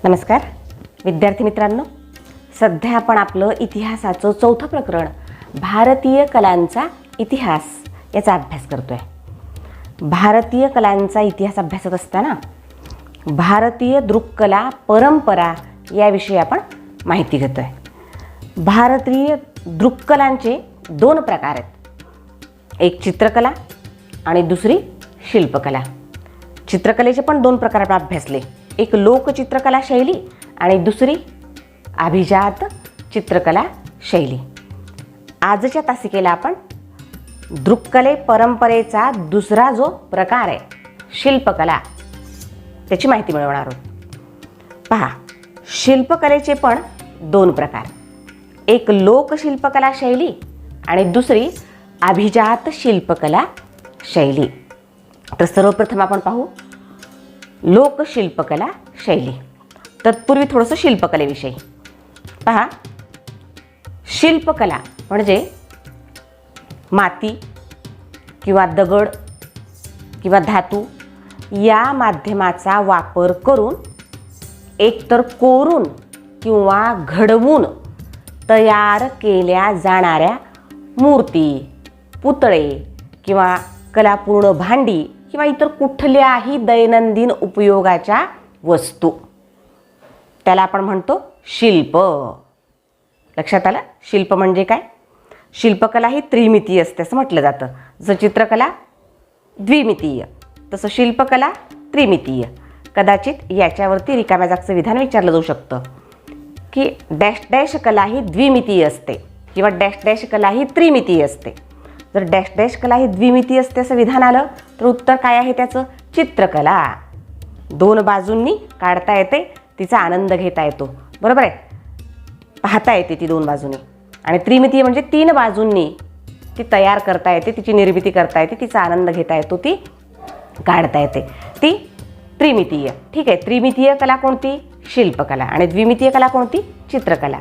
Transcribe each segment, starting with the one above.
नमस्कार विद्यार्थी मित्रांनो, सध्या आपण आपलं इतिहासाचं चौथं प्रकरण भारतीय कलांचा इतिहास याचा अभ्यास करतोय. भारतीय कलांचा इतिहास अभ्यासत असताना भारतीय दृक्कला परंपरा याविषयी आपण माहिती घेतोय. भारतीय दृक्कलांचे दोन प्रकार आहेत, एक चित्रकला आणि दुसरी शिल्पकला. चित्रकलेचे पण दोन प्रकार आपण अभ्यासले, एक लोकचित्रकला शैली आणि दुसरी अभिजात चित्रकला शैली. आजच्या तासिकेला आपण दृक्कले परंपरेचा दुसरा जो प्रकार आहे शिल्पकला त्याची माहिती मिळवणार आहोत. पहा, शिल्पकलेचे पण दोन प्रकार, एक लोकशिल्पकला शैली आणि दुसरी अभिजात शिल्पकला शैली. तर सर्वप्रथम आपण पाहू लोकशिल्पकला शैली. तत्पूर्वी थोडंसं शिल्पकलेविषयी पहा. शिल्पकला म्हणजे माती किंवा दगड किंवा धातू या माध्यमाचा वापर करून एकतर कोरून किंवा घडवून तयार केल्या जाणाऱ्या मूर्ती, पुतळे किंवा कलापूर्ण भांडी किंवा इतर कुठल्याही दैनंदिन उपयोगाच्या वस्तू, त्याला आपण म्हणतो शिल्प. लक्षात आलं? शिल्प म्हणजे काय? शिल्पकला ही त्रिमितीय असते असं म्हटलं जातं. जसं चित्रकला द्विमितीय तसं शिल्पकला त्रिमितीय. कदाचित याच्यावरती रिकाम्या जागचं विधान विचारलं जाऊ शकतं की डॅश डॅश कला ही द्विमितीय असते किंवा डॅश डॅश कला ही त्रिमितीय असते. जर डॅश डॅश कला ही द्विमितीय असते असं विधान आलं तर उत्तर काय आहे त्याचं? चित्रकला. दोन बाजूंनी काढता येते, तिचा आनंद घेता येतो, बरोबर आहे, पाहता येते ती दोन बाजूंनी. आणि त्रिमितीय म्हणजे तीन बाजूंनी ती तयार करता येते, तिची निर्मिती करता येते, तिचा आनंद घेता येतो, ती काढता येते, ती त्रिमितीय. ठीक आहे, त्रिमितीय कला कोणती? शिल्पकला. आणि द्विमितीय कला कोणती? चित्रकला.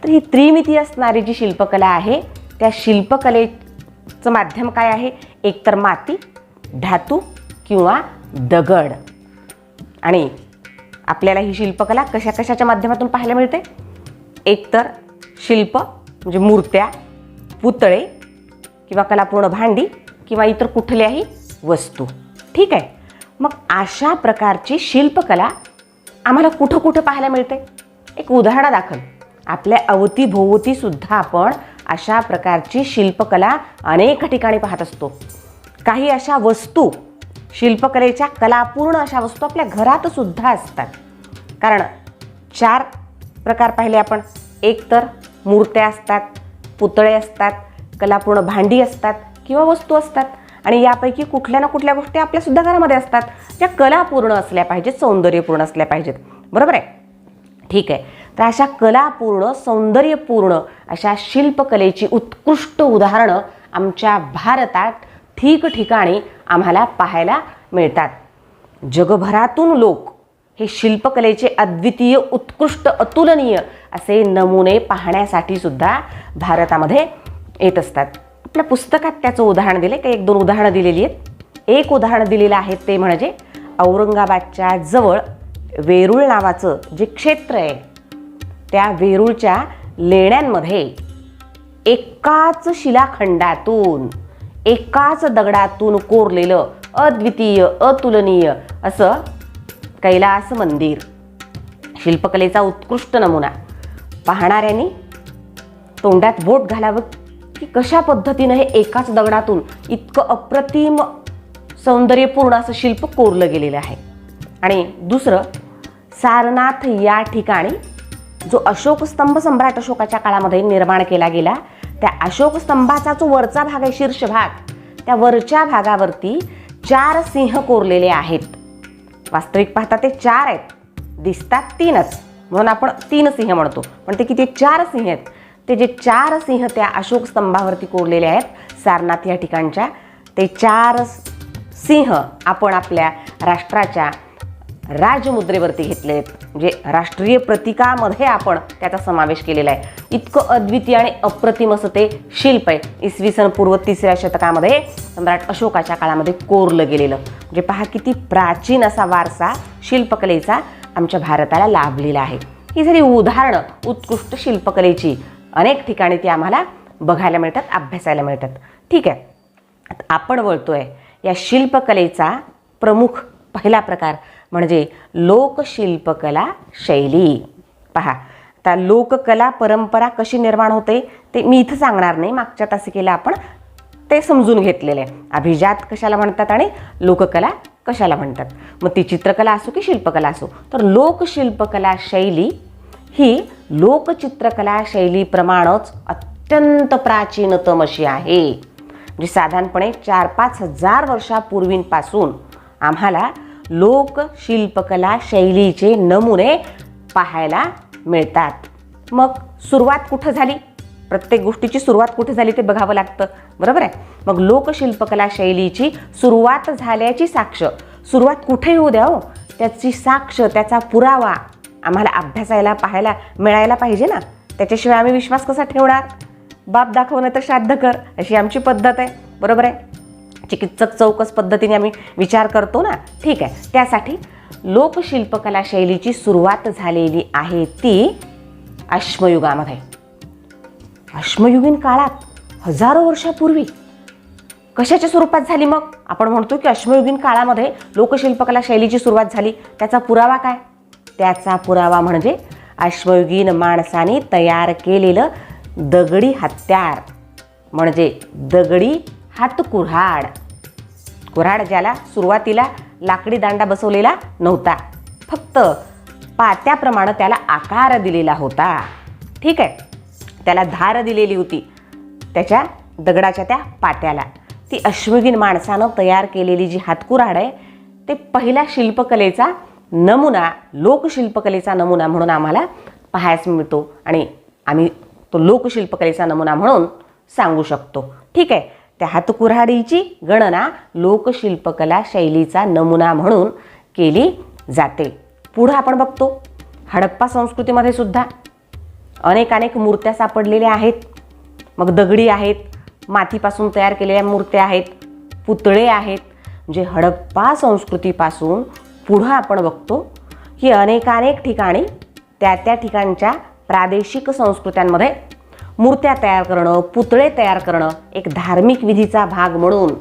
तर ही त्रिमितीय असणारी जी शिल्पकला आहे त्या शिल्पकलेचं माध्यम काय आहे? एकतर माती, धातू किंवा दगड. आणि आपल्याला ही शिल्पकला कशा कशाच्या माध्यमातून पाहायला मिळते? एकतर शिल्प म्हणजे मूर्त्या, पुतळे किंवा कलापूर्ण भांडी किंवा इतर कुठल्याही वस्तू. ठीक आहे, मग अशा प्रकारची शिल्पकला आम्हाला कुठं कुठं पाहायला मिळते? एक उदाहरणादाखल आपल्या अवतीभोवती सुद्धा आपण अशा प्रकारची शिल्पकला अनेक ठिकाणी पाहत असतो. काही अशा वस्तू शिल्पकलेच्या कलापूर्ण अशा वस्तू आपल्या घरात सुद्धा असतात. कारण चार प्रकार पाहिले आपण, एक तर मूर्त्या असतात, पुतळे असतात, कलापूर्ण भांडी असतात किंवा वस्तू असतात. आणि यापैकी कुठल्या ना कुठल्या गोष्टी आपल्यासुद्धा घरामध्ये असतात ज्या कलापूर्ण असल्या पाहिजेत, सौंदर्यपूर्ण असल्या पाहिजेत, बरोबर आहे. ठीक आहे, तर अशा कलापूर्ण सौंदर्यपूर्ण अशा शिल्पकलेची उत्कृष्ट उदाहरणं आमच्या भारतात ठिकठिकाणी आम्हाला पाहायला मिळतात. जगभरातून लोक हे शिल्पकलेचे अद्वितीय, उत्कृष्ट, अतुलनीय असे नमुने पाहण्यासाठी सुद्धा भारतामध्ये येत असतात. आपल्या पुस्तकात त्याचं उदाहरण दिले, काही एक दोन उदाहरणं दिलेली आहेत. एक उदाहरण दिलेलं आहे ते म्हणजे औरंगाबादच्या जवळ वेरूळ नावाचं जे क्षेत्र आहे त्या वेरूळच्या लेण्यांमध्ये एकाच शिलाखंडातून, एकाच दगडातून कोरलेलं अद्वितीय, अतुलनीय असं कैलास मंदिर, शिल्पकलेचा उत्कृष्ट नमुना. पाहणाऱ्यांनी तोंडात बोट घालावं की कशा पद्धतीनं हे एकाच दगडातून इतकं अप्रतिम सौंदर्यपूर्ण असं शिल्प कोरलं गेलेलं आहे. आणि दुसरं, सारनाथ या ठिकाणी जो अशोक स्तंभ सम्राट अशोकाच्या काळामध्ये निर्माण केला गेला, त्या अशोक स्तंभाचा जो वरचा भाग आहे, शीर्ष भाग, त्या वरच्या भागावरती 4 सिंह कोरलेले आहेत. वास्तविक पाहता ते 4 आहेत, दिसतात 3च, म्हणून आपण 3 सिंह म्हणतो, पण ते किती? 4 सिंह आहेत. ते जे 4 सिंह त्या अशोक स्तंभावरती कोरलेले आहेत सारनाथ या ठिकाणच्या, ते 4 सिंह आपण आपल्या राष्ट्राच्या राजमुद्रेवरती घेतले आहेत, म्हणजे राष्ट्रीय प्रतीकामध्ये आपण त्याचा समावेश केलेला आहे. इतकं अद्वितीय आणि अप्रतिम असं ते शिल्प आहे. इसवी सन पूर्व 3ऱ्या शतकामध्ये सम्राट अशोकाच्या काळामध्ये कोरलं गेलेलं. म्हणजे पहा किती प्राचीन असा वारसा शिल्पकलेचा आमच्या भारताला लाभलेलं आहे. ही झाली उदाहरणं उत्कृष्ट शिल्पकलेची. अनेक ठिकाणी ती आम्हाला बघायला मिळतात, अभ्यासायला मिळतात. ठीक आहे, आता आपण बोलतोय या शिल्पकलेचा प्रमुख पहिला प्रकार म्हणजे लोकशिल्पकला शैली. पहा, आता लोककला परंपरा कशी निर्माण होते ते मी इथं सांगणार नाही, मागच्या तासिकेला आपण ते समजून घेतलेलं आहे. अभिजात कशाला म्हणतात आणि लोककला कशाला म्हणतात. मग ती चित्रकला असो की शिल्पकला असो, तर लोकशिल्पकला शैली ही लोकचित्रकला शैलीप्रमाणेच अत्यंत प्राचीनतम अशी आहे. म्हणजे साधारणपणे 4-5 हजार वर्षापूर्वीपासून आम्हाला लोकशिल्पकला शैलीचे नमुने पाहायला मिळतात. मग सुरुवात कुठं झाली, प्रत्येक गोष्टीची सुरुवात कुठे झाली ते बघावं लागतं, बरोबर आहे. मग लोकशिल्पकला शैलीची सुरुवात झाल्याची साक्ष, सुरुवात कुठे येऊ द्या हो, त्याची साक्ष, त्याचा पुरावा आम्हाला अभ्यासायला पाहायला मिळायला पाहिजे ना. त्याच्याशिवाय आम्ही विश्वास कसा ठेवणार. बाप दाखवणं तर श्राद्ध कर, अशी आमची पद्धत आहे, बरोबर आहे. चिकित्सक चौकस पद्धतीने आम्ही विचार करतो ना. ठीक आहे, त्यासाठी लोकशिल्पकला शैलीची सुरुवात झालेली आहे ती अश्मयुगामध्ये. अश्मयुगीन काळात हजारो वर्षापूर्वी कशाच्या स्वरूपात झाली. मग आपण म्हणतो की अश्मयुगीन काळामध्ये लोकशिल्पकला शैलीची सुरुवात झाली. त्याचा पुरावा काय. त्याचा पुरावा म्हणजे अश्मयुगीन माणसाने तयार केलेलं दगडी हत्यार, म्हणजे दगडी हातकुऱ्हाड. कुऱ्हाड ज्याला सुरुवातीला लाकडी दांडा बसवलेला नव्हता, फक्त पात्याप्रमाणे त्याला आकार दिलेला होता. ठीक आहे, त्याला धार दिलेली होती त्याच्या दगडाच्या त्या पात्याला. ती अश्मयुगीन माणसानं तयार केलेली जी हातकुऱ्हाड आहे ते पहिल्या शिल्पकलेचा नमुना, लोकशिल्पकलेचा नमुना म्हणून आम्हाला पाहायला मिळतो आणि आम्ही तो लोकशिल्पकलेचा नमुना म्हणून सांगू शकतो. ठीक आहे, त्या हातकुऱ्हाडीची गणना लोकशिल्पकला शैलीचा नमुना म्हणून केली जाते. पुढं आपण बघतो हडप्पा संस्कृतीमध्ये सुद्धा अनेक मूर्त्या सापडलेल्या आहेत. मग दगडी आहेत, मातीपासून तयार केलेल्या मूर्त्या आहेत, पुतळे आहेत. म्हणजे हडप्पा संस्कृतीपासून पुढं आपण बघतो की अनेक ठिकाणी त्या ठिकाणच्या प्रादेशिक संस्कृत्यांमध्ये मूर्त्या तयार करणं, पुतळे तयार करणं एक धार्मिक विधीचा भाग म्हणून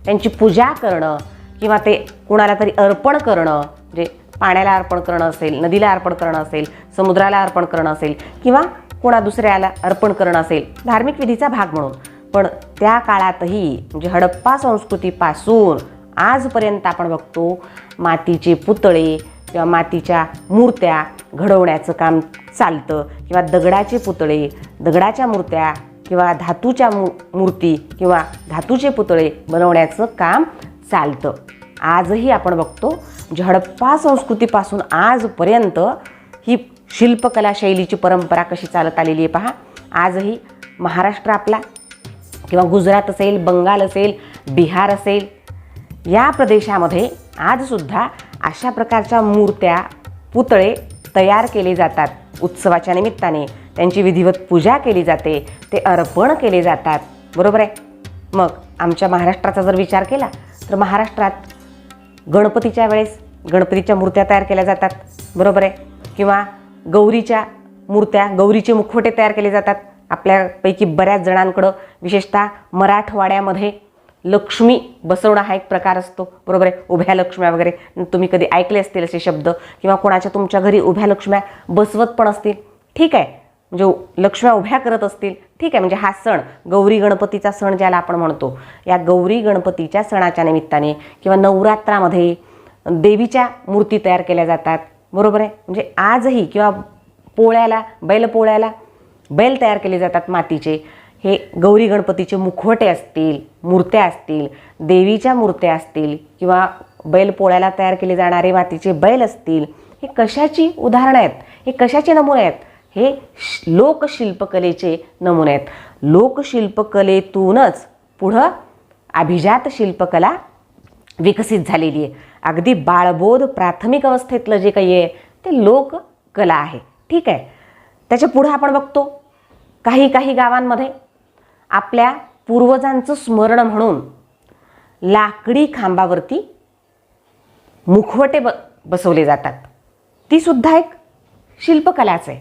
त्यांची पूजा करणं किंवा ते कोणाला तरी अर्पण करणं, म्हणजे पाण्याला अर्पण करणं असेल, नदीला अर्पण करणं असेल, समुद्राला अर्पण करणं असेल किंवा कोणा दुसऱ्याला अर्पण करणं असेल, धार्मिक विधीचा भाग म्हणून. पण त्या काळातही म्हणजे हडप्पा संस्कृतीपासून आजपर्यंत आपण बघतो मातीचे पुतळे किंवा मातीच्या मूर्त्या घडवण्याचं काम चालतं किंवा दगडाचे पुतळे, दगडाच्या मूर्त्या किंवा धातूच्या मूर्ती किंवा धातूचे पुतळे बनवण्याचं काम चालतं. आजही आपण बघतो म्हणजे हडप्पा संस्कृतीपासून आजपर्यंत ही शिल्पकला शैलीची परंपरा कशी चालत आलेली आहे. पहा, आजही महाराष्ट्र आपला किंवा गुजरात असेल, बंगाल असेल, बिहार असेल, या प्रदेशामध्ये आजसुद्धा अशा प्रकारच्या मूर्त्या, पुतळे तयार केले जातात. उत्सवाच्या निमित्ताने त्यांची विधिवत पूजा केली जाते, ते अर्पण केले जातात, बरोबर आहे. मग आमच्या महाराष्ट्राचा जर विचार केला तर महाराष्ट्रात गणपतीच्या वेळेस गणपतीच्या मूर्त्या तयार केल्या जातात, बरोबर आहे. किंवा गौरीच्या मूर्त्या, गौरीचे मुखवटे तयार केले जातात. आपल्यापैकी बऱ्याच जणांकडं विशेषतः मराठवाड्यामध्ये लक्ष्मी बसवणं हा एक प्रकार असतो, बरोबर आहे. उभ्या लक्ष्म्या वगैरे तुम्ही कधी ऐकले असतील असे शब्द, किंवा कोणाच्या तुमच्या घरी उभ्या लक्ष्म्या बसवत पण असतील. ठीक आहे, म्हणजे लक्ष्म्या उभ्या करत असतील. ठीक आहे, म्हणजे हा सण गौरी गणपतीचा सण ज्याला आपण म्हणतो, या गौरी गणपतीच्या सणाच्या निमित्ताने किंवा नवरात्रामध्ये देवीच्या मूर्ती तयार केल्या जातात, बरोबर आहे. म्हणजे आजही किंवा पोळ्याला, बैलपोळ्याला बैल तयार केले जातात मातीचे. हे गौरी गणपतीचे मुखवटे असतील, मूर्त्या असतील, देवीच्या मूर्त्या असतील किंवा बैलपोळ्याला तयार केले जाणारे मातीचे बैल असतील, हे कशाची उदाहरणं आहेत, हे कशाचे नमुने आहेत, हे लोकशिल्पकलेचे नमुने आहेत. लोकशिल्पकलेतूनच पुढं अभिजात शिल्पकला विकसित झालेली आहे. अगदी बाळबोध प्राथमिक अवस्थेतलं जे काही आहे ते लोककला आहे. ठीक आहे, त्याच्या पुढं आपण बघतो काही गावांमध्ये आपल्या पूर्वजांचं स्मरण म्हणून लाकडी खांबावरती मुखवटे बसवले जातात. ती सुद्धा एक शिल्पकलाच आहे,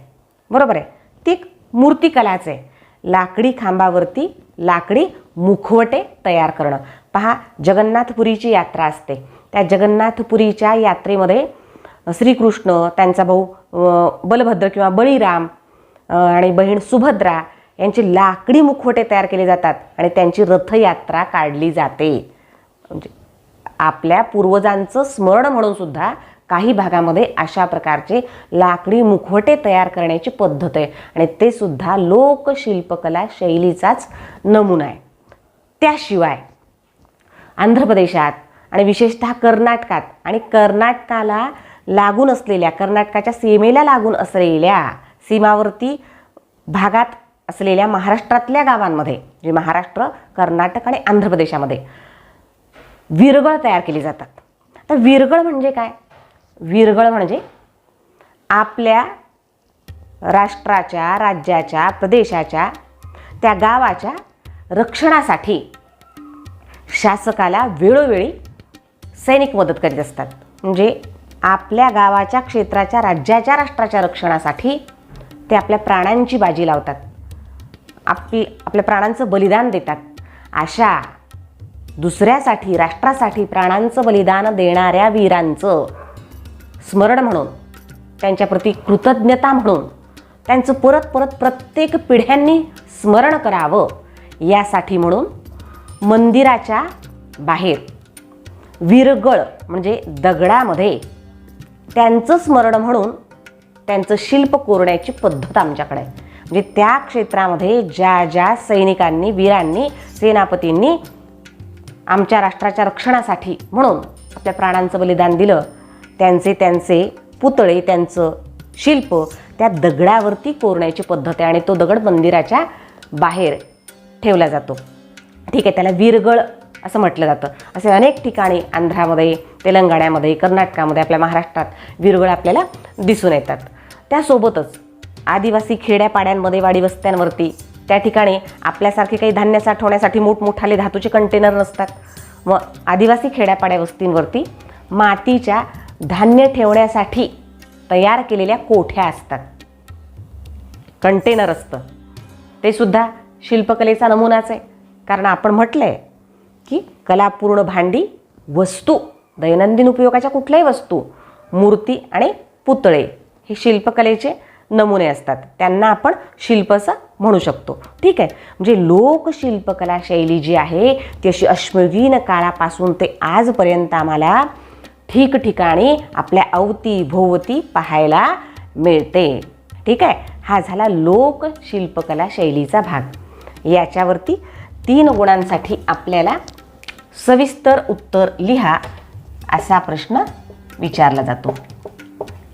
बरोबर आहे. ती एक मूर्तिकलाच आहे. लाकडी खांबावरती लाकडी मुखवटे तयार करणं. पहा, जगन्नाथपुरीची यात्रा असते. त्या जगन्नाथपुरीच्या यात्रेमध्ये श्रीकृष्ण, त्यांचा भाऊ बलभद्र किंवा बळीराम आणि बहीण सुभद्रा यांचे लाकडी मुखवटे तयार केले जातात आणि त्यांची रथयात्रा काढली जाते. म्हणजे आपल्या पूर्वजांचं स्मरण म्हणून सुद्धा काही भागामध्ये अशा प्रकारचे लाकडी मुखवटे तयार करण्याची पद्धत आहे आणि ते सुद्धा लोकशिल्पकला शैलीचाच नमुना आहे. त्याशिवाय आंध्र प्रदेशात आणि विशेषतः कर्नाटकात आणि कर्नाटकाला लागून असलेल्या, कर्नाटकाच्या सीमेला लागून असलेल्या, सीमावर्ती भागात असलेल्या महाराष्ट्रातल्या गावांमध्ये, जे महाराष्ट्र, कर्नाटक आणि आंध्र प्रदेशामध्ये विरगळ तयार केली जातात. तर विरगळ म्हणजे काय? विरगळ म्हणजे आपल्या राष्ट्राच्या, राज्याच्या, प्रदेशाच्या, त्या गावाच्या रक्षणासाठी शासकाला वेळोवेळी सैनिक मदत करीत असतात. म्हणजे आपल्या गावाच्या, क्षेत्राच्या, राज्याच्या, राष्ट्राच्या रक्षणासाठी ते आपल्या प्राणांची बाजी लावतात, आपल्या प्राणांचं बलिदान देतात. अशा दुसऱ्यासाठी, राष्ट्रासाठी प्राणांचं बलिदान देणाऱ्या वीरांचं स्मरण म्हणून, त्यांच्याप्रती कृतज्ञता म्हणून, त्यांचं परत परत प्रत्येक पिढ्यांनी स्मरण करावं यासाठी म्हणून मंदिराच्या बाहेर विरगळ म्हणजे दगडामध्ये त्यांचं स्मरण म्हणून त्यांचं शिल्प कोरण्याची पद्धत आमच्याकडे आहे. म्हणजे त्या क्षेत्रामध्ये ज्या ज्या सैनिकांनी, वीरांनी, सेनापतींनी आमच्या राष्ट्राच्या रक्षणासाठी म्हणून आपल्या प्राणांचं बलिदान दिलं, त्यांचे पुतळे, त्यांचं शिल्प त्या दगडावरती कोरण्याची पद्धत आहे आणि तो दगड मंदिराच्या बाहेर ठेवला जातो. ठीक आहे, त्याला विरगळ असं म्हटलं जातं. असे अनेक ठिकाणी आंध्रामध्ये, तेलंगणामध्ये, कर्नाटकामध्ये, आपल्या महाराष्ट्रात विरगळ आपल्याला दिसून येतात. त्यासोबतच आदिवासी खेड्यापाड्यांमध्ये, वाडी वस्त्यांवरती, त्या ठिकाणी आपल्यासारखे काही धान्य साठवण्यासाठी मोठमोठाले धातूचे कंटेनर नसतात. मग आदिवासी खेड्यापाड्या वस्तींवरती मातीच्या धान्य ठेवण्यासाठी तयार केलेल्या कोठ्या असतात, कंटेनर असतं. ते सुद्धा शिल्पकलेचा नमुनाच आहे. कारण आपण म्हटलं आहे की कलापूर्ण भांडी, वस्तू, दैनंदिन उपयोगाच्या कुठल्याही वस्तू, मूर्ती आणि पुतळे हे शिल्पकलेचे नमुने असतात. त्यांना आपण शिल्प असं म्हणू शकतो. ठीक आहे, म्हणजे लोकशिल्पकला शैली जी आहे ती अशी अश्मयुगीन काळापासून ते आजपर्यंत आम्हाला ठिकठिकाणी आपल्या अवतीभोवती पाहायला मिळते. ठीक आहे, हा झाला लोकशिल्पकला शैलीचा भाग. याच्यावरती 3 गुणांसाठी आपल्याला सविस्तर उत्तर लिहा असा प्रश्न विचारला जातो,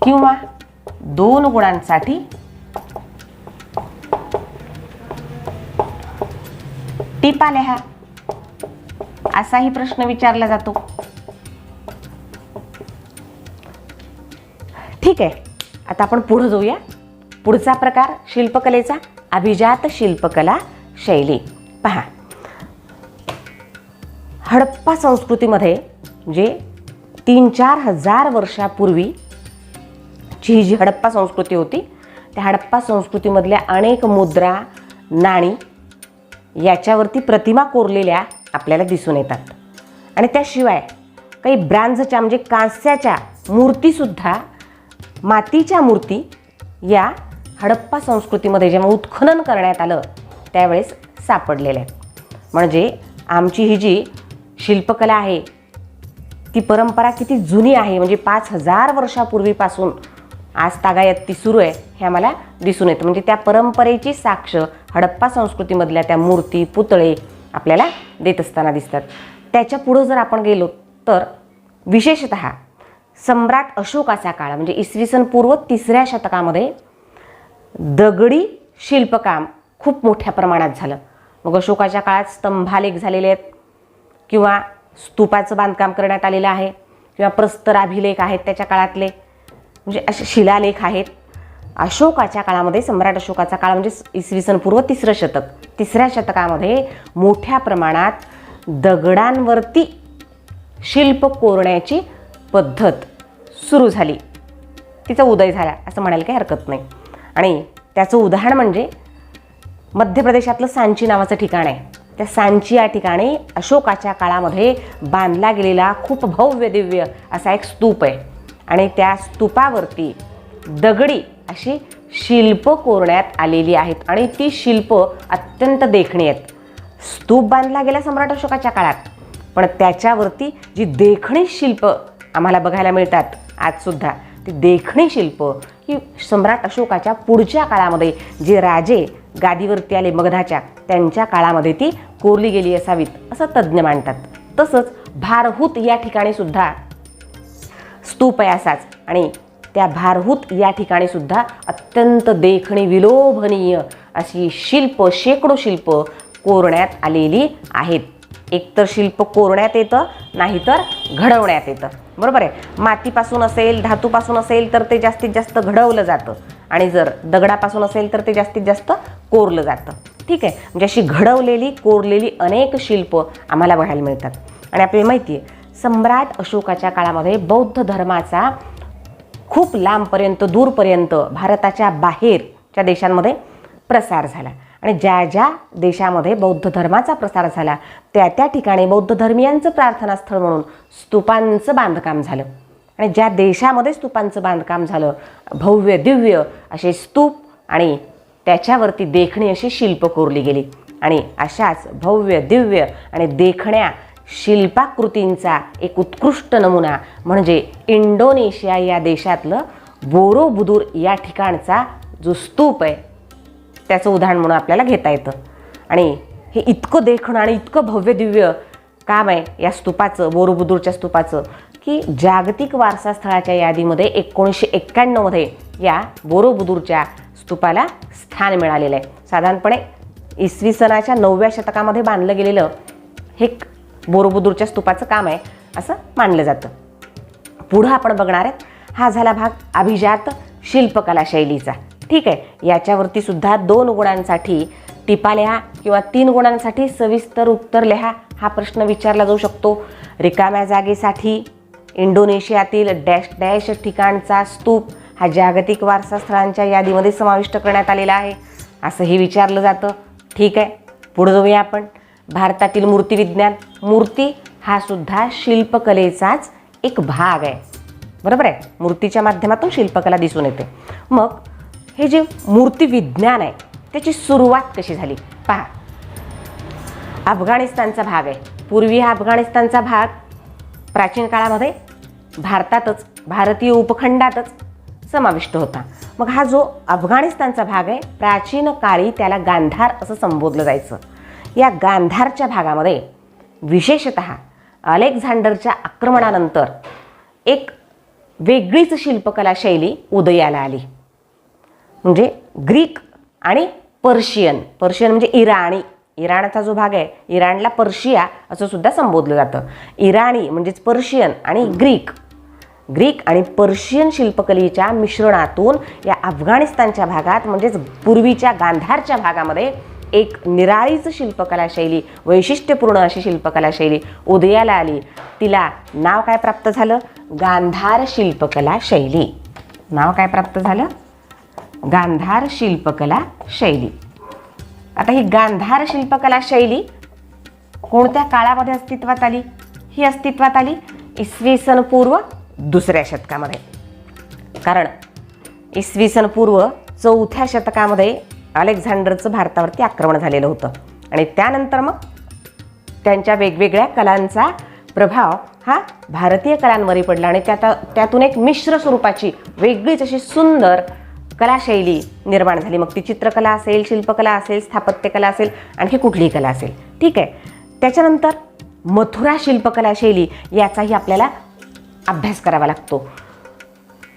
किंवा 2 गुणांसाठी टिपा लिहा असाही प्रश्न विचारला जातो. ठीक आहे, आता आपण पुढे जाऊया. पुढचा प्रकार शिल्पकलेचा अभिजात शिल्पकला शैली. पहा, हडप्पा संस्कृतीमध्ये जे 3-4 हजार वर्षापूर्वी ही जी हडप्पा संस्कृती होती, त्या हडप्पा संस्कृतीमधल्या अनेक मुद्रा, नाणी याच्यावरती प्रतिमा कोरलेल्या आपल्याला दिसून येतात. आणि त्याशिवाय काही ब्रांझच्या म्हणजे कांस्याच्या मूर्तीसुद्धा, मातीच्या मूर्ती या हडप्पा संस्कृतीमध्ये जेव्हा उत्खनन करण्यात आलं त्यावेळेस सापडलेल्या आहेत. म्हणजे आमची ही जी शिल्पकला आहे ती परंपरा किती जुनी आहे, म्हणजे 5000 वर्षापूर्वीपासून आज तागायत ती सुरू आहे हे आम्हाला दिसून येतं. म्हणजे त्या परंपरेची साक्ष हडप्पा संस्कृतीमधल्या त्या मूर्ती, पुतळे आपल्याला देत असताना दिसतात. त्याच्या पुढं जर आपण गेलो तर विशेषतः सम्राट अशोकाचा काळ म्हणजे इसवी सन पूर्व 3ऱ्या शतकामध्ये दगडी शिल्पकाम खूप मोठ्या प्रमाणात झालं. मग अशोकाच्या काळात स्तंभालेख झालेले आहेत, किंवा स्तूपाचं बांधकाम करण्यात आलेलं आहे, किंवा प्रस्तराभिलेख आहेत त्याच्या काळातले, म्हणजे असे शिलालेख आहेत. अशोकाच्या काळामध्ये, सम्राट अशोकाचा काळ म्हणजे इसवी सन पूर्व 3रं शतक, 3ऱ्या शतकामध्ये मोठ्या प्रमाणात दगडांवरती शिल्प कोरण्याची पद्धत सुरू झाली. तिचा उदय झाला असं म्हणायला काही हरकत नाही. आणि त्याचं उदाहरण म्हणजे मध्य प्रदेशातलं सांची नावाचं ठिकाण आहे. त्या सांची या ठिकाणी अशोकाच्या काळामध्ये बांधला गेलेला खूप भव्य दिव्य असा एक स्तूप आहे. आणि त्या स्तूपावरती दगडी अशी शिल्प कोरण्यात आलेली आहेत आणि ती शिल्प अत्यंत देखणी आहेत. स्तूप बांधला गेला सम्राट अशोकाच्या काळात, पण त्याच्यावरती जी देखणी शिल्प आम्हाला बघायला मिळतात आजसुद्धा, ती देखणी शिल्प ही सम्राट अशोकाच्या पुढच्या काळामध्ये जे राजे गादीवरती आले मगधाच्या, त्यांच्या काळामध्ये ती कोरली गेली असावीत असं तज्ज्ञ मानतात. तसंच भारहूत या ठिकाणी सुद्धा स्तूप आहे असाच, आणि त्या भारहूत या ठिकाणी सुद्धा अत्यंत देखणी विलोभनीय अशी शिल्प, शेकडो शिल्प कोरण्यात आलेली आहेत. एकतर शिल्प कोरण्यात येतं, नाहीतर घडवण्यात येतं. बरोबर आहे. मातीपासून असेल, धातूपासून असेल तर ते जास्तीत जास्त घडवलं जातं, आणि जर दगडापासून असेल तर ते जास्तीत जास्त कोरलं जातं. ठीक आहे. म्हणजे अशी घडवलेली, कोरलेली अनेक शिल्प आम्हाला बघायला मिळतात. आणि आपल्याला माहिती आहे, सम्राट अशोकाच्या काळामध्ये बौद्ध धर्माचा खूप लांबपर्यंत, दूरपर्यंत भारताच्या बाहेरच्या देशांमध्ये प्रसार झाला. आणि ज्या ज्या देशामध्ये बौद्ध धर्माचा प्रसार झाला त्या त्या ठिकाणी बौद्ध धर्मियांचं प्रार्थनास्थळ म्हणून स्तूपांचं बांधकाम झालं. आणि ज्या देशामध्ये स्तूपांचं बांधकाम झालं, भव्य दिव्य असे स्तूप आणि त्याच्यावरती देखणी अशी शिल्प कोरली गेली. आणि अशाच भव्य दिव्य आणि देखण्या शिल्पाकृतींचा एक उत्कृष्ट नमुना म्हणजे इंडोनेशिया या देशातलं बोरोबुदूर या ठिकाणचा जो स्तूप आहे त्याचं उदाहरण म्हणून आपल्याला घेता येतं. आणि हे इतकं देखणं आणि इतकं भव्य दिव्य काम आहे या स्तूपाचं, बोरोबुदूरच्या स्तूपाचं, की जागतिक वारसा स्थळाच्या यादीमध्ये 1991मध्ये या बोरोबुदूरच्या स्तूपाला स्थान मिळालेलं आहे. साधारणपणे इसवी सनाच्या 9व्या शतकामध्ये बांधलं गेलेलं हे बोरोबुदूरच्या स्तूपाचं काम आहे असं मानलं जातं. पुढं आपण बघणार आहेत, हा झाला भाग अभिजात शिल्पकला शैलीचा. ठीक आहे. याच्यावरती सुद्धा 2 गुणांसाठी टिपा लिहा किंवा 3 गुणांसाठी सविस्तर उत्तर लिहा हा प्रश्न विचारला जाऊ शकतो. रिकाम्या जागेसाठी इंडोनेशियातील डॅश डॅश ठिकाणचा स्तूप हा जागतिक वारसा स्थळांच्या यादीमध्ये समाविष्ट करण्यात आलेला आहे असंही विचारलं जातं. ठीक आहे. पुढे जाऊया आपण. भारतातील मूर्तिविज्ञान. मूर्ती हा सुद्धा शिल्पकलेचाच एक भाग आहे. बरोबर आहे. मूर्तीच्या माध्यमातून शिल्पकला दिसून येते. मग हे जे मूर्तिविज्ञान आहे त्याची सुरुवात कशी झाली पहा. अफगाणिस्तानचा भाग आहे. पूर्वी हा अफगाणिस्तानचा भाग प्राचीन काळामध्ये भारतातच, भारतीय उपखंडातच समाविष्ट होता. मग हा जो अफगाणिस्तानचा भाग आहे, प्राचीन काळी त्याला गांधार असं संबोधलं जायचं. या गांधारच्या भागामध्ये विशेषतः अलेक्झांडरच्या आक्रमणानंतर एक वेगळीच शिल्पकला शैली उदयाला आली. म्हणजे ग्रीक आणि पर्शियन. पर्शियन म्हणजे इराणी. इराणचा जो भाग आहे, इराणला पर्शिया असं सुद्धा संबोधलं जातं. इराणी म्हणजेच पर्शियन आणि ग्रीक. ग्रीक आणि पर्शियन शिल्पकलेच्या मिश्रणातून या अफगाणिस्तानच्या भागात म्हणजेच पूर्वीच्या गांधारच्या भागामध्ये एक निराळीच शिल्पकला शैली, वैशिष्ट्यपूर्ण अशी शिल्पकला शैली उदयाला आली. तिला नाव काय प्राप्त झालं? गांधार शिल्पकला शैली. नाव काय प्राप्त झालं? गांधार शिल्पकला शैली. आता ही गांधार शिल्पकला शैली कोणत्या काळामध्ये अस्तित्वात आली? ही अस्तित्वात आली इसवी सन पूर्व 2ऱ्या शतकामध्ये. कारण इसवी सन पूर्व 4थ्या शतकामध्ये अलेक्झांडरचं भारतावरती आक्रमण झालेलं होतं आणि त्यानंतर मग त्यांच्या वेगवेगळ्या कलांचा प्रभाव हा भारतीय कलांवरही पडला आणि त्यातून एक मिश्र स्वरूपाची वेगळीच अशी सुंदर कलाशैली निर्माण झाली. मग ती चित्रकला असेल, शिल्पकला असेल, स्थापत्यकला असेल, आणखी कुठलीही कला असेल. ठीक आहे. त्याच्यानंतर मथुरा शिल्पकला शैली याचाही आपल्याला अभ्यास करावा लागतो.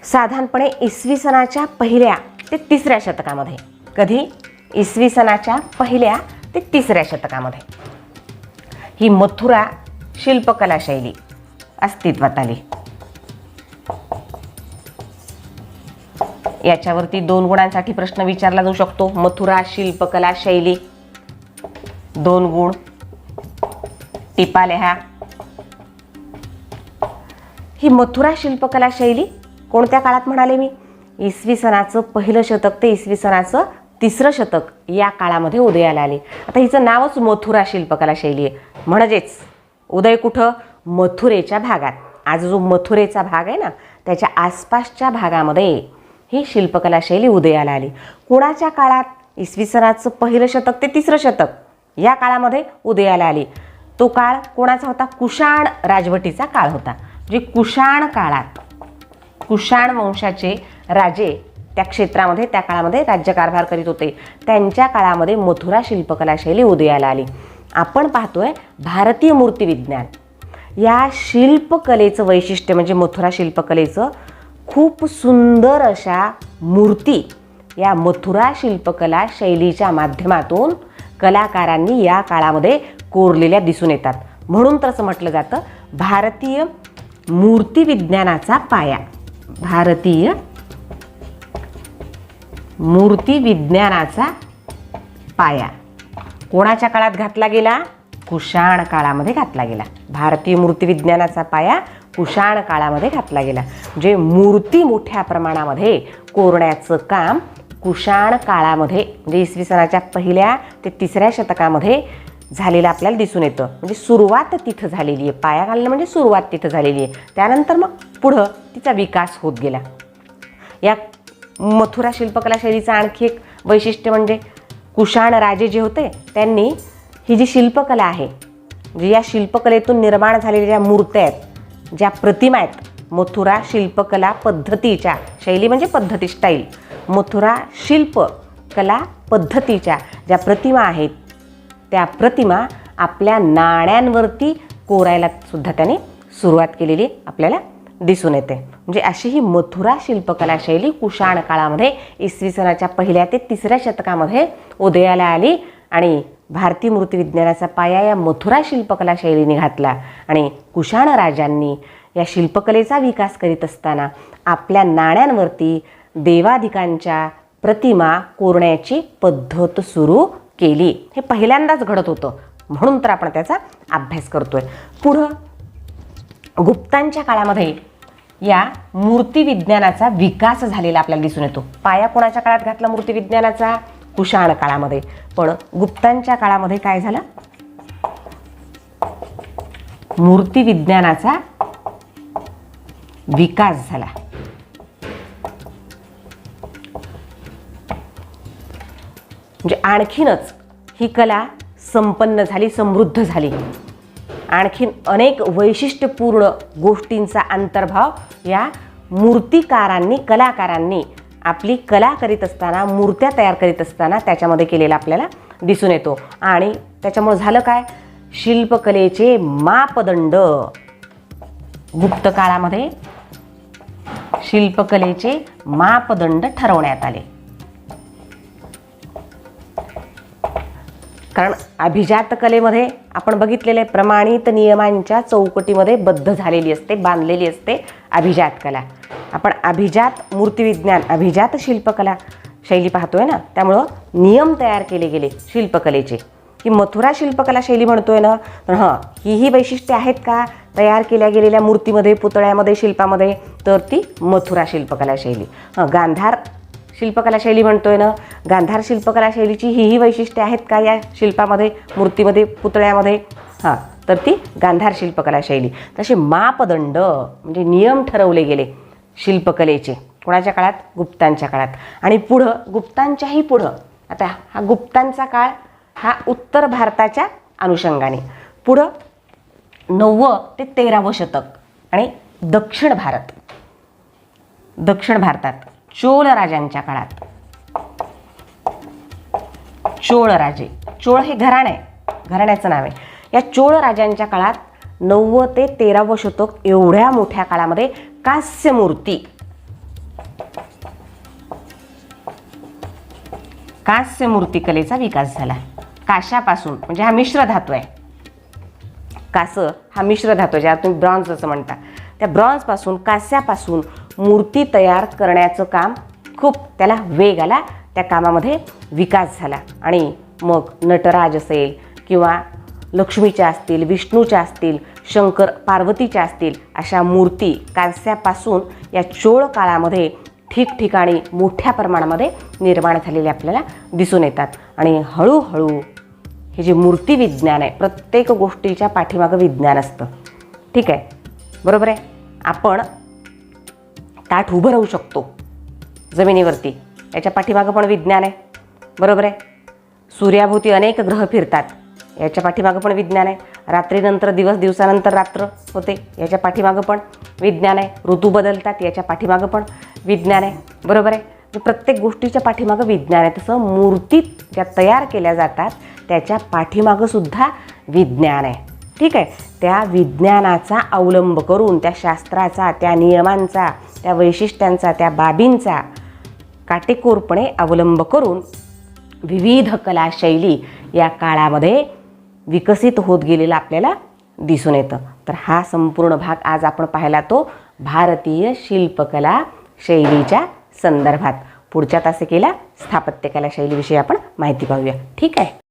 साधारणपणे इसवी सनाच्या 1ल्या ते 3ऱ्या शतकामध्ये. कधी? इसवी सनाच्या 1ल्या ते 3ऱ्या शतकामध्ये ही मथुरा शिल्पकला शैली अस्तित्वात आली. याच्यावरती 2 गुणांसाठी प्रश्न विचारला जाऊ शकतो. मथुरा शिल्पकला शैली 2 गुण. टिपा लिहा. ही मथुरा शिल्पकला शैली कोणत्या काळात म्हणाले मी? इसवी सनाचं पहिलं शतक ते इसवी सनाचं तिसरं शतक या काळामध्ये उदयाला आले. आता हिचं नावच मथुरा शिल्पकला शैली आहे. म्हणजेच उदय कुठं? मथुरेच्या भागात. आज जो मथुरेचा भाग आहे ना त्याच्या आसपासच्या भागामध्ये ही शिल्पकला शैली उदयाला आली. कोणाच्या काळात? इसवी सनाचं पहिलं शतक ते तिसरं शतक या काळामध्ये उदयाला आली. तो काळ कोणाचा होता? कुशाण राजवटीचा काळ होता. म्हणजे कुशाण काळात कुशाण वंशाचे राजे त्या क्षेत्रामध्ये त्या काळामध्ये राज्यकारभार करीत होते. त्यांच्या काळामध्ये मथुरा शिल्पकला शैली उदयाला आली. आपण पाहतोय भारतीय मूर्तिविज्ञान या शिल्पकलेचं वैशिष्ट्य म्हणजे मथुरा शिल्पकलेचं खूप सुंदर अशा मूर्ती या मथुरा शिल्पकला शैलीच्या माध्यमातून कलाकारांनी या काळामध्ये कोरलेल्या दिसून येतात. म्हणून तर असं म्हटलं जातं भारतीय मूर्तिविज्ञानाचा पाया. भारतीय मूर्तिविज्ञानाचा पाया कोणाच्या काळात घातला गेला? कुशाण काळामध्ये घातला गेला. भारतीय मूर्तिविज्ञानाचा पाया कुशाण काळामध्ये घातला गेला. जे मूर्ती मोठ्या प्रमाणामध्ये कोरण्याचं काम कुशाण काळामध्ये म्हणजे इसवी सनाच्या पहिल्या ते तिसऱ्या शतकामध्ये झालेलं आपल्याला दिसून येतं. म्हणजे सुरुवात तिथं झालेली आहे. पाया घालणं म्हणजे सुरुवात तिथं झालेली आहे. त्यानंतर मग पुढं तिचा विकास होत गेला. या मथुरा शिल्पकला शैलीचं आणखी एक वैशिष्ट्य म्हणजे कुशाण राजे जे होते त्यांनी ही जी शिल्पकला आहे म्हणजे या शिल्पकलेतून निर्माण झालेल्या ज्या मूर्त्या आहेत, ज्या प्रतिमा आहेत, मथुरा शिल्पकला पद्धतीच्या शैली म्हणजे पद्धती स्टाईल, मथुरा शिल्पकला पद्धतीच्या ज्या प्रतिमा आहेत त्या प्रतिमा आपल्या नाण्यांवरती कोरायला सुद्धा त्याने सुरुवात केलेली आपल्याला दिसून येते. म्हणजे अशी ही मथुरा शिल्पकला शैली कुशाण काळामध्ये इसवी सनाच्या पहिल्या ते तिसऱ्या शतकामध्ये उदयाला आली आणि भारतीय मूर्तिविज्ञानाचा पाया या मथुरा शिल्पकला शैलीने घातला. आणि कुशाण राजांनी या शिल्पकलेचा विकास करीत असताना आपल्या नाण्यांवरती देवाधिकांच्या प्रतिमा कोरण्याची पद्धत सुरू केली. हे पहिल्यांदाच घडत होतं म्हणून तर आपण त्याचा अभ्यास करतोय. पुढं गुप्तांच्या काळामध्ये या मूर्तिविज्ञानाचा विकास झालेला आपल्याला दिसून येतो. पाया कोणाच्या काळात घातला मूर्तिविज्ञानाचा? कुशाण काळामध्ये. पण गुप्तांच्या काळामध्ये काय झालं? मूर्तिविज्ञानाचा विकास झाला. म्हणजे आणखीनच ही कला संपन्न झाली, समृद्ध झाली. आणखीन अनेक वैशिष्ट्यपूर्ण गोष्टींचा अंतर्भाव या मूर्तिकारांनी कलाकारांनी आपली कला करीत असताना मूर्त्या तयार करीत असताना त्याच्यामध्ये केलेला आपल्याला दिसून येतो. आणि त्याच्यामुळे झालं काय? शिल्पकलेचे मापदंड गुप्त काळामध्ये शिल्पकलेचे मापदंड ठरवण्यात आले. कारण अभिजात कलेमध्ये आपण बघितलेले प्रमाणित नियमांच्या चौकटीमध्ये बद्ध झालेली असते, बांधलेली असते अभिजात कला. आपण अभिजात मूर्तिविज्ञान, अभिजात शिल्पकला शैली पाहतोय ना, त्यामुळं नियम तयार केले गेले शिल्पकलेचे. की मथुरा शिल्पकला शैली म्हणतोय ना, तर ही वैशिष्ट्ये आहेत का तयार केल्या गेलेल्या मूर्तीमध्ये, पुतळ्यामध्ये, शिल्पामध्ये? तर ती मथुरा शिल्पकला शैली. गांधार शिल्पकला शैली म्हणतोय ना, गांधार शिल्पकला शैलीची ही वैशिष्ट्ये आहेत का या शिल्पामध्ये, मूर्तीमध्ये, पुतळ्यामध्ये? तर ती गांधार शिल्पकला शैली. तसे मापदंड म्हणजे नियम ठरवले गेले शिल्पकलेचे कोणाच्या काळात? गुप्तांच्या काळात. आणि पुढं गुप्तांच्याही पुढं, आता हा गुप्तांचा काळ हा उत्तर भारताच्या अनुषंगाने, पुढं 9वे ते 13वे शतक आणि दक्षिण भारतात चोळ राजांच्या काळात, चोळ राजे, चोळ हे घराण्याचं नाव आहे. या चोळ राजांच्या काळात 9वे ते 13वे शतक एवढ्या मोठ्या काळामध्ये कांस्य मूर्तिकलेचा विकास झाला. काशापासून म्हणजे हा मिश्र धातू आहे. कास हा मिश्र धातू आहे, ज्याला तुम्ही ब्रॉन्झ असं म्हणता. त्या ब्रॉन्झपासून, कास्यापासून मूर्ती तयार करण्याचं काम खूप त्याला वेग आला. त्या कामामध्ये विकास झाला. आणि मग नटराज असेल किंवा लक्ष्मीच्या असतील, विष्णूच्या असतील, शंकर पार्वतीच्या असतील, अशा मूर्ती कांस्यापासून या चोळ काळामध्ये ठिकठिकाणी मोठ्या प्रमाणामध्ये निर्माण झालेले आपल्याला दिसून येतात. आणि हळूहळू हे जे मूर्तिविज्ञान आहे, प्रत्येक गोष्टीच्या पाठीमागं विज्ञान असतं. ठीक आहे, बरोबर आहे. आपण ताठ उभं राहू शकतो जमिनीवरती, याच्या पाठीमागं पण विज्ञान आहे. बरोबर आहे. सूर्याभोवती अनेक ग्रह फिरतात, याच्या पाठीमागं पण विज्ञान आहे. रात्रीनंतर दिवस, दिवसानंतर रात्र होते, याच्या पाठीमागं पण विज्ञान आहे. ऋतू बदलतात, याच्या पाठीमागं पण विज्ञान आहे. बरोबर आहे. प्रत्येक गोष्टीच्या पाठीमागं विज्ञान आहे. तसं मूर्ती ज्या तयार केल्या जातात त्याच्या पाठीमागं सुद्धा विज्ञान आहे. ठीक आहे. त्या विज्ञानाचा अवलंब करून, त्या शास्त्राचा, त्या नियमांचा, त्या वैशिष्ट्यांचा, त्या बाबींचा काटेकोरपणे अवलंब करून विविध कलाशैली या काळामध्ये विकसित होत गेलेला आपल्याला दिसून येतं. तर हा संपूर्ण भाग आज आपण पाहिला तो भारतीय शिल्पकला शैलीच्या संदर्भात. पुढच्या तासिकेला स्थापत्यकला शैलीविषयी आपण माहिती पाहूया. ठीक आहे.